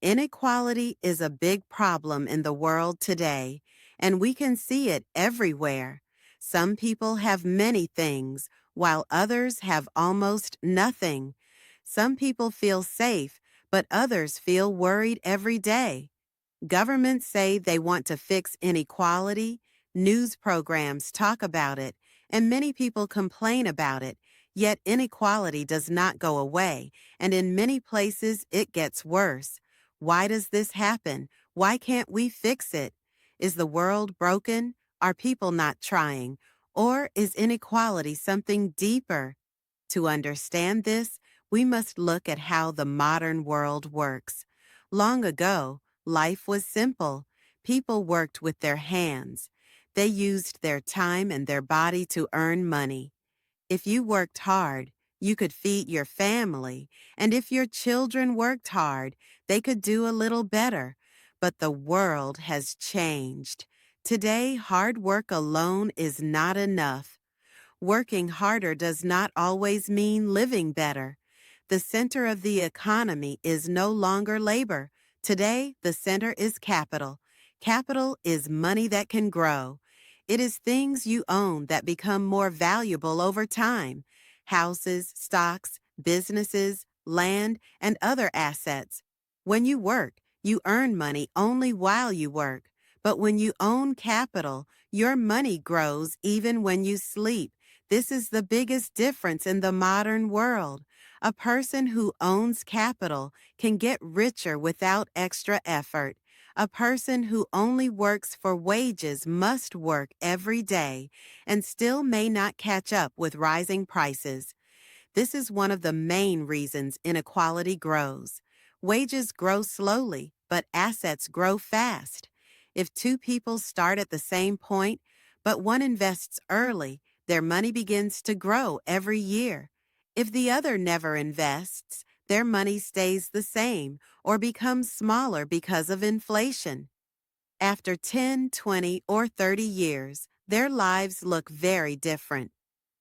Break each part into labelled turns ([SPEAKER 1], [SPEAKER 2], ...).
[SPEAKER 1] Inequality is a big problem in the world today, and we can see it everywhere. Some people have many things, while others have almost nothing. Some people feel safe, but others feel worried every day. Governments say they want to fix inequality, news programs talk about it, and many people complain about it. Yet inequality does not go away, and in many places it gets worse. Why does this happen? Why can't we fix it? Is the world broken? Are people not trying? Or is inequality something deeper? To understand this, we must look at how the modern world works. Long ago, life was simple. People worked with their hands. They used their time and their body to earn money. If you worked hard, you could feed your family, and if your children worked hard, they could do a little better. But the world has changed. Today, hard work alone is not enough. Working harder does not always mean living better. The center of the economy is no longer labor. Today, the center is capital. Capital is money that can grow. It is things you own that become more valuable over time. Houses, stocks, businesses, land, and other assets. When you work, you earn money only while you work. But when you own capital, your money grows even when you sleep. This is the biggest difference in the modern world. A person who owns capital can get richer without extra effort. A person who only works for wages must work every day and still may not catch up with rising prices. This is one of the main reasons inequality grows. Wages grow slowly, but assets grow fast. If two people start at the same point, but one invests early, their money begins to grow every year. If the other never invests, their money stays the same or becomes smaller because of inflation. After 10, 20, or 30 years, their lives look very different.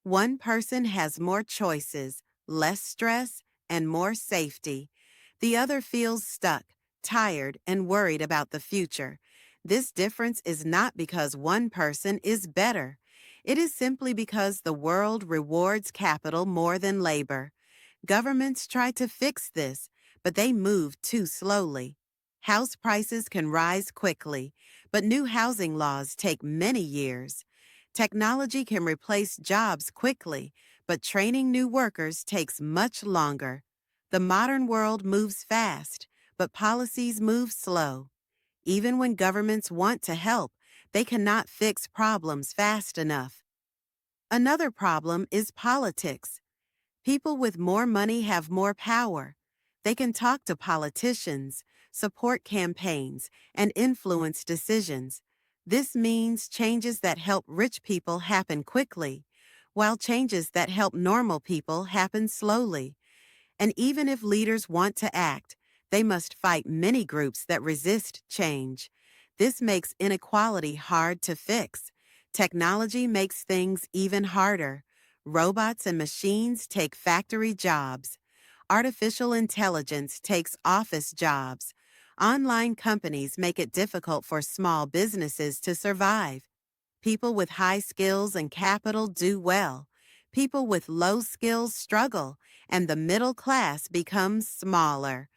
[SPEAKER 1] One person has more choices, less stress, and more safety. The other feels stuck, tired, and worried about the future. This difference is not because one person is better. It is simply because the world rewards capital more than labor. Governments try to fix this, but they move too slowly. House prices can rise quickly, but new housing laws take many years. Technology can replace jobs quickly, but training new workers takes much longer. The modern world moves fast, but policies move slow. Even when governments want to help, they cannot fix problems fast enough. Another problem is politics. People with more money have more power. They can talk to politicians, support campaigns, and influence decisions. This means changes that help rich people happen quickly, while changes that help normal people happen slowly. And even if leaders want to act, they must fight many groups that resist change. This makes inequality hard to fix. Technology makes things even harder. Robots and machines take factory jobs. Artificial intelligence takes office jobs. Online companies make it difficult for small businesses to survive. People with high skills and capital do well. People with low skills struggle, and the middle class becomes smaller.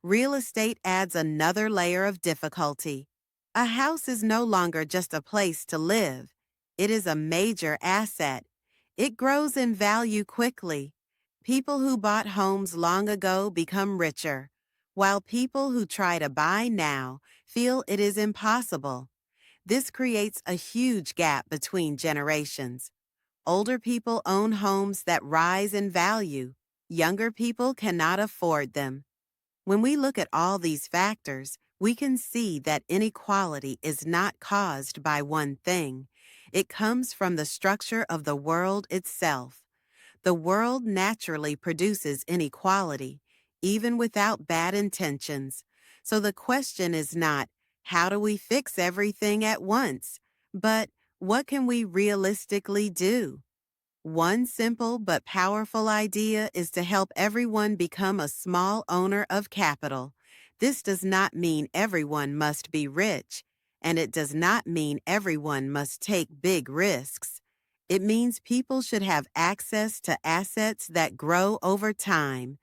[SPEAKER 1] Real estate adds another layer of difficulty. A house is no longer just a place to live. It is a major asset. It grows in value quickly. People who bought homes long ago become richer, while people who try to buy now feel it is impossible. This creates a huge gap between generations. Older people own homes that rise in value. Younger people cannot afford them. When we look at all these factors, we can see that inequality is not caused by one thing. It comes from the structure of the world itself. The world naturally produces inequality, even without bad intentions. So the question is not, how do we fix everything at once? But what can we realistically do? One simple but powerful idea is to help everyone become a small owner of capital. This does not mean everyone must be rich, and it does not mean everyone must take big risks. It means people should have access to assets that grow over time.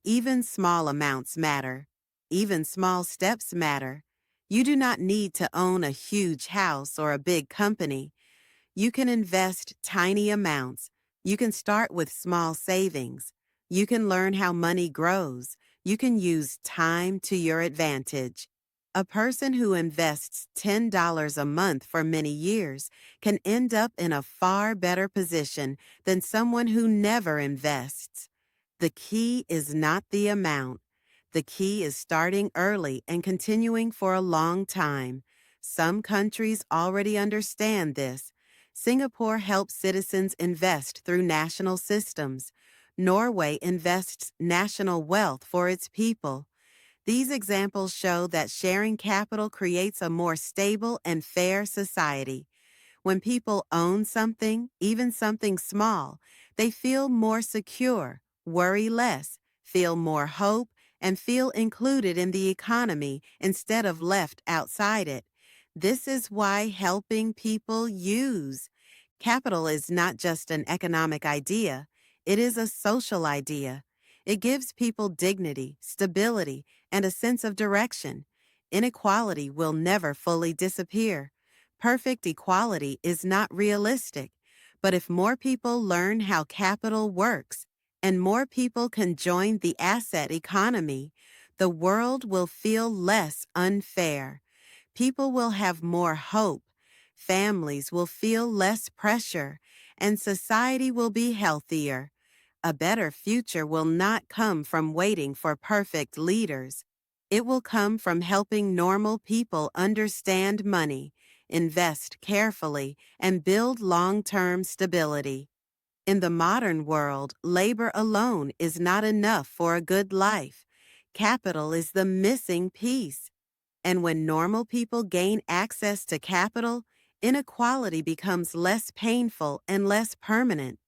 [SPEAKER 1] Even small amounts matter. Even small steps matter. You do not need to own a huge house or a big company. You can invest tiny amounts. You can start with small savings. You can learn how money grows. You can use time to your advantage. A person who invests $10 a month for many years can end up in a far better position than someone who never invests. The key is not the amount. The key is starting early and continuing for a long time. Some countries already understand this. Singapore helps citizens invest through national systems. Norway invests national wealth for its people. These examples show that sharing capital creates a more stable and fair society. When people own something, even something small, they feel more secure, worry less, feel more hope, and feel included in the economy instead of left outside it. This is why helping people use capital is not just an economic idea, it is a social idea. It gives people dignity, stability, and a sense of direction. Inequality will never fully disappear. Perfect equality is not realistic, but if more people learn how capital works and more people can join the asset economy, the world will feel less unfair. People will have more hope, families will feel less pressure, and society will be healthier. A better future will not come from waiting for perfect leaders. It will come from helping normal people understand money, invest carefully, and build long-term stability. In the modern world, labor alone is not enough for a good life. Capital is the missing piece. And when normal people gain access to capital, inequality becomes less painful and less permanent.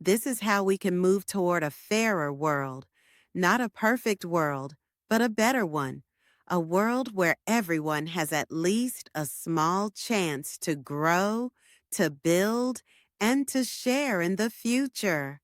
[SPEAKER 1] This is how we can move toward a fairer world, not a perfect world, but a better one, a world where everyone has at least a small chance to grow, to build, and to share in the future.